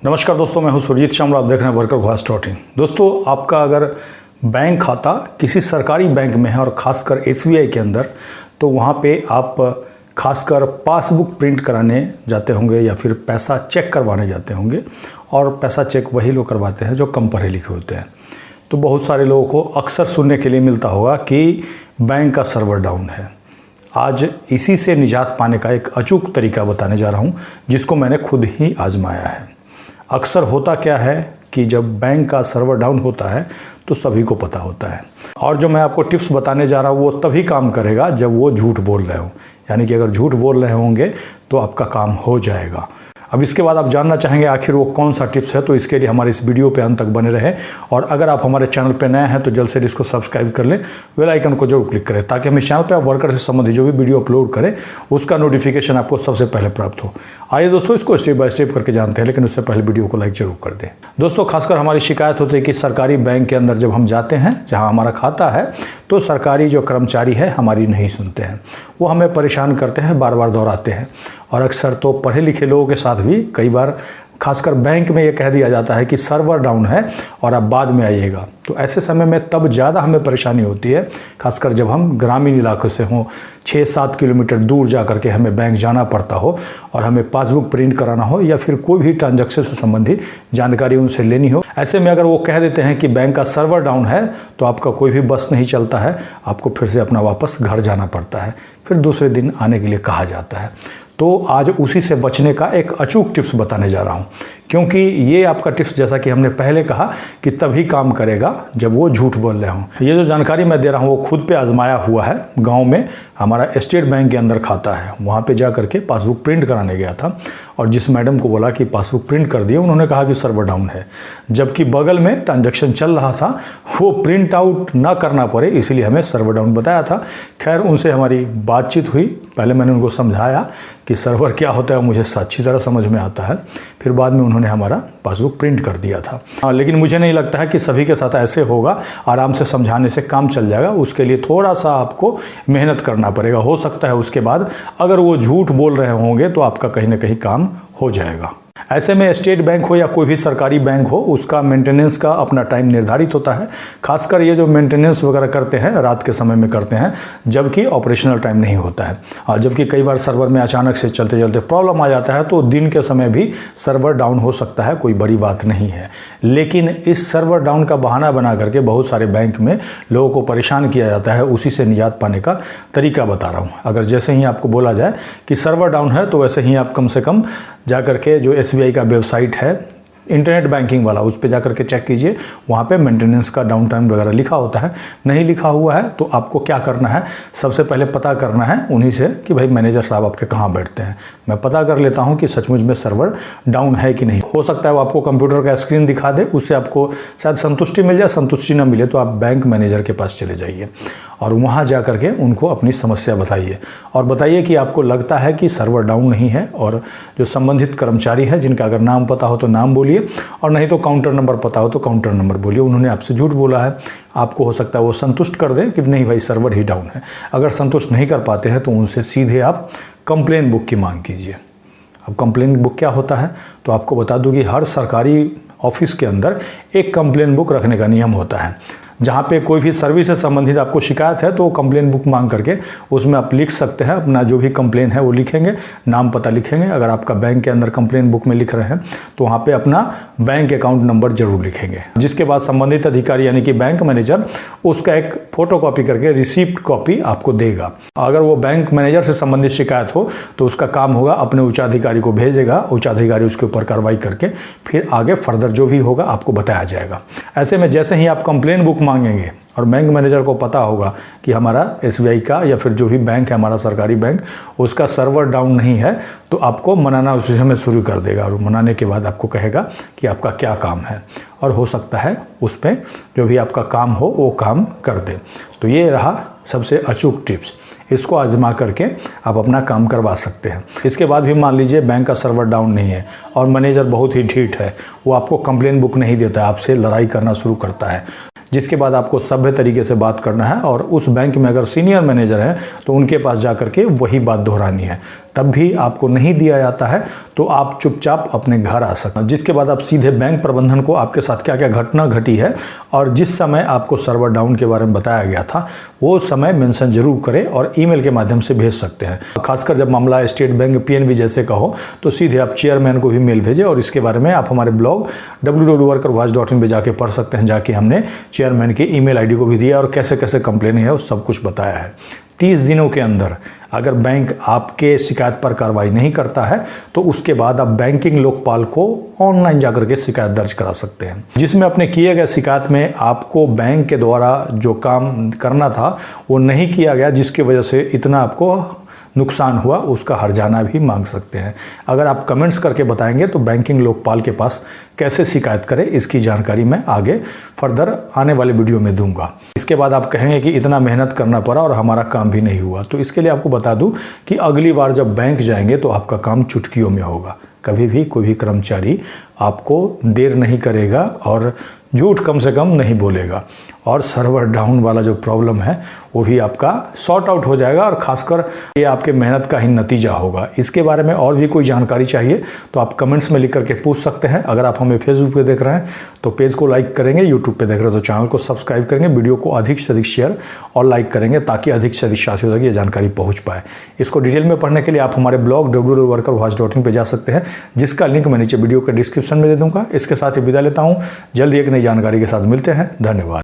नमस्कार दोस्तों, मैं हूं सुरजीत शामल। आप देख रहे हैं वर्कर वॉइस .in। दोस्तों, आपका अगर बैंक खाता किसी सरकारी बैंक में है और ख़ासकर एसबीआई के अंदर, तो वहां पे आप खासकर पासबुक प्रिंट कराने जाते होंगे या फिर पैसा चेक करवाने जाते होंगे। और पैसा चेक वही लोग करवाते हैं जो कम पढ़े लिखे होते हैं। तो बहुत सारे लोगों को अक्सर सुनने के लिए मिलता होगा कि बैंक का सर्वर डाउन है। आज इसी से निजात पाने का एक अचूक तरीका बताने जा रहा हूं, जिसको मैंने खुद ही आजमाया है। अक्सर होता क्या है कि जब बैंक का सर्वर डाउन होता है तो सभी को पता होता है, और जो मैं आपको टिप्स बताने जा रहा हूँ वो तभी काम करेगा जब वो झूठ बोल रहे हो। यानी कि अगर झूठ बोल रहे होंगे तो आपका काम हो जाएगा। अब इसके बाद आप जानना चाहेंगे आखिर वो कौन सा टिप्स है, तो इसके लिए हमारे इस वीडियो पे अंत तक बने रहे। और अगर आप हमारे चैनल पे नए हैं तो जल्द से इसको सब्सक्राइब कर लें, बेल आइकन को जरूर क्लिक करें, ताकि हम इस चैनल पे आप वर्कर से संबंधित जो भी वीडियो अपलोड करें उसका नोटिफिकेशन आपको सबसे पहले प्राप्त हो। आइए दोस्तों, इसको स्टेप बाय स्टेप करके जानते हैं, लेकिन उससे पहले वीडियो को लाइक जरूर कर दें। दोस्तों, खासकर हमारी शिकायत होती है कि सरकारी बैंक के अंदर जब हम जाते हैं, जहाँ हमारा खाता है, तो सरकारी जो कर्मचारी है हमारी नहीं सुनते हैं। वो हमें परेशान करते हैं, बार बार दोहराते हैं। और अक्सर तो पढ़े लिखे लोगों के साथ भी कई बार खासकर बैंक में ये कह दिया जाता है कि सर्वर डाउन है और आप बाद में आइएगा। तो ऐसे समय में तब ज़्यादा हमें परेशानी होती है, खासकर जब हम ग्रामीण इलाकों से हों, 6-7 किलोमीटर दूर जा करके हमें बैंक जाना पड़ता हो और हमें पासबुक प्रिंट कराना हो या फिर कोई भी ट्रांजैक्शन से संबंधित जानकारी उनसे लेनी हो। ऐसे में अगर वो कह देते हैं कि बैंक का सर्वर डाउन है तो आपका कोई भी बस नहीं चलता है, आपको फिर से अपना वापस घर जाना पड़ता है, फिर दूसरे दिन आने के लिए कहा जाता है। तो आज उसी से बचने का एक अचूक टिप्स बताने जा रहा हूं, क्योंकि ये आपका टिप्स, जैसा कि हमने पहले कहा, कि तभी काम करेगा जब वो झूठ बोल रहे हों। ये जो जानकारी मैं दे रहा हूँ वो खुद पे आजमाया हुआ है। गांव में हमारा स्टेट बैंक के अंदर खाता है, वहाँ पे जा करके पासबुक प्रिंट कराने गया था, और जिस मैडम को बोला कि पासबुक प्रिंट कर दिए, उन्होंने कहा कि सर्वर डाउन है, जबकि बगल में ट्रांजैक्शन चल रहा था। वो प्रिंट आउट ना करना पड़े इसलिए हमें सर्वर डाउन बताया था। खैर, उनसे हमारी बातचीत हुई। पहले मैंने उनको समझाया कि सर्वर क्या होता है, मुझे अच्छी तरह समझ में आता है। फिर बाद में उन्होंने हमारा पासबुक प्रिंट कर दिया था। लेकिन मुझे नहीं लगता है कि सभी के साथ ऐसे होगा। आराम से समझाने से काम चल जाएगा। उसके लिए थोड़ा सा आपको मेहनत करना पड़ेगा। हो सकता है उसके बाद अगर वो झूठ बोल रहे होंगे तो आपका कहीं ना कहीं काम हो जाएगा। ऐसे में स्टेट बैंक हो या कोई भी सरकारी बैंक हो, उसका मेंटेनेंस का अपना टाइम निर्धारित होता है। खासकर ये जो मेंटेनेंस वगैरह करते हैं रात के समय में करते हैं, जबकि ऑपरेशनल टाइम नहीं होता है। और जबकि कई बार सर्वर में अचानक से चलते चलते प्रॉब्लम आ जाता है, तो दिन के समय भी सर्वर डाउन हो सकता है, कोई बड़ी बात नहीं है। लेकिन इस सर्वर डाउन का बहाना बना करके बहुत सारे बैंक में लोगों को परेशान किया जाता है। उसी से निजात पाने का तरीका बता रहा हूँ। अगर जैसे ही आपको बोला जाए कि सर्वर डाउन है, तो वैसे ही आप कम से कम जा करके जो एसबीआई का वेबसाइट है इंटरनेट बैंकिंग वाला, उस पे जा करके चेक कीजिए। वहाँ पे मेंटेनेंस का डाउन टाइम वगैरह लिखा होता है। नहीं लिखा हुआ है तो आपको क्या करना है, सबसे पहले पता करना है उन्हीं से कि भाई मैनेजर साहब आपके कहाँ बैठते हैं। मैं पता कर लेता हूँ कि सचमुच में सर्वर डाउन है कि नहीं। हो सकता है वो आपको कंप्यूटर का स्क्रीन दिखा दे, उससे आपको शायद संतुष्टि मिल जाए। संतुष्टि ना मिले तो आप बैंक मैनेजर के पास चले जाइए और वहाँ जा करके उनको अपनी समस्या बताइए, और बताइए कि आपको लगता है कि सर्वर डाउन नहीं है। और जो संबंधित कर्मचारी है, जिनका अगर नाम पता हो तो नाम बोलिए, और नहीं तो काउंटर नंबर पता हो तो काउंटर नंबर बोलिए। उन्होंने आपसे झूठ बोला है, आपको हो सकता है वो संतुष्ट कर दें कि नहीं भाई सर्वर ही डाउन है। अगर संतुष्ट नहीं कर पाते हैं तो उनसे सीधे आप कंप्लेन बुक की मांग कीजिए। अब कंप्लेन बुक क्या होता है, तो आपको बता दूं कि हर सरकारी ऑफिस के अंदर एक कंप्लेन बुक रखने का नियम होता है। जहाँ पे कोई भी सर्विस से संबंधित आपको शिकायत है तो कंप्लेन बुक मांग करके उसमें आप लिख सकते हैं अपना जो भी कंप्लेन है वो लिखेंगे, नाम पता लिखेंगे। अगर आपका बैंक के अंदर कंप्लेन बुक में लिख रहे हैं तो वहाँ पे अपना बैंक अकाउंट नंबर जरूर लिखेंगे, जिसके बाद संबंधित अधिकारी यानी कि बैंक मैनेजर उसका एक फोटो कॉपी करके रिसिप्ट कॉपी आपको देगा। अगर वो बैंक मैनेजर से संबंधित शिकायत हो तो उसका काम होगा अपने उच्चाधिकारी को भेजेगा, उच्चाधिकारी उसके ऊपर कार्रवाई करके फिर आगे फर्दर जो भी होगा आपको बताया जाएगा। ऐसे में जैसे ही आप कंप्लेन बुक मांगेंगे और बैंक मैनेजर को पता होगा कि हमारा एसबीआई का या फिर जो भी बैंक है हमारा सरकारी बैंक, उसका सर्वर डाउन नहीं है, तो आपको मनाना उसी समय शुरू कर देगा। और मनाने के बाद आपको कहेगा कि आपका क्या काम है, और हो सकता है उस पर जो भी आपका काम हो वो काम कर दे। तो ये रहा सबसे अचूक टिप्स। इसको आजमा करके आप अपना काम करवा सकते हैं। इसके बाद भी मान लीजिए बैंक का सर्वर डाउन नहीं है और मैनेजर बहुत ही ढीठ है, वो आपको कंप्लेन बुक नहीं देता है, आपसे लड़ाई करना शुरू करता है, जिसके बाद आपको सभ्य तरीके से बात करना है। और उस बैंक में अगर सीनियर मैनेजर हैं तो उनके पास जा करके वही बात दोहरानी है। तब भी आपको नहीं दिया जाता है तो आप चुपचाप अपने घर आ सकते हैं। जिसके बाद आप सीधे बैंक प्रबंधन को आपके साथ क्या क्या घटना घटी है और जिस समय आपको सर्वर डाउन के बारे में बताया गया था वो समय मेंशन जरूर करें और ईमेल के माध्यम से भेज सकते हैं। खासकर जब मामला स्टेट बैंक पीएनबी जैसे का हो तो सीधे आप चेयरमैन को भी मेल भेजें और इसके बारे में आप हमारे ब्लॉग www.workervoice.in पे जाके पढ़ सकते हैं। जाके हमने चेयरमैन के ईमेल आईडी को भी दिया और कैसे कैसे कंप्लेन है वो सब कुछ बताया है। 30 दिनों के अंदर अगर बैंक आपके शिकायत पर कार्रवाई नहीं करता है तो उसके बाद आप बैंकिंग लोकपाल को ऑनलाइन जाकर के शिकायत दर्ज करा सकते हैं, जिसमें अपने किए गए शिकायत में आपको बैंक के द्वारा जो काम करना था वो नहीं किया गया, जिसकी वजह से इतना आपको नुकसान हुआ, उसका हर्जाना भी मांग सकते हैं। अगर आप कमेंट्स करके बताएंगे तो बैंकिंग लोकपाल के पास कैसे शिकायत करें इसकी जानकारी मैं आगे फर्दर आने वाले वीडियो में दूंगा। इसके बाद आप कहेंगे कि इतना मेहनत करना पड़ा और हमारा काम भी नहीं हुआ, तो इसके लिए आपको बता दूं कि अगली बार जब बैंक जाएंगे तो आपका काम चुटकियों में होगा। कभी भी कोई भी कर्मचारी आपको देर नहीं करेगा और झूठ कम से कम नहीं बोलेगा और सर्वर डाउन वाला जो प्रॉब्लम है वो भी आपका सॉर्ट आउट हो जाएगा और खासकर ये आपके मेहनत का ही नतीजा होगा। इसके बारे में और भी कोई जानकारी चाहिए तो आप कमेंट्स में लिख करके पूछ सकते हैं। अगर आप हमें फेसबुक पे देख रहे हैं तो पेज को लाइक करेंगे, यूट्यूब पे देख रहे हैं तो चैनल को सब्सक्राइब करेंगे, वीडियो को अधिक से अधिक शेयर और लाइक करेंगे ताकि अधिक से अधिक साथियों तक ये जानकारी पहुँच पाए। इसको डिटेल में पढ़ने के लिए आप हमारे ब्लॉग www.workervoice.in पे जा सकते हैं, जिसका लिंक मैं नीचे वीडियो के डिस्क्रिप्शन में दे दूँगा। इसके साथ ही विदा लेता हूँ, जल्दी एक नई जानकारी के साथ मिलते हैं। धन्यवाद।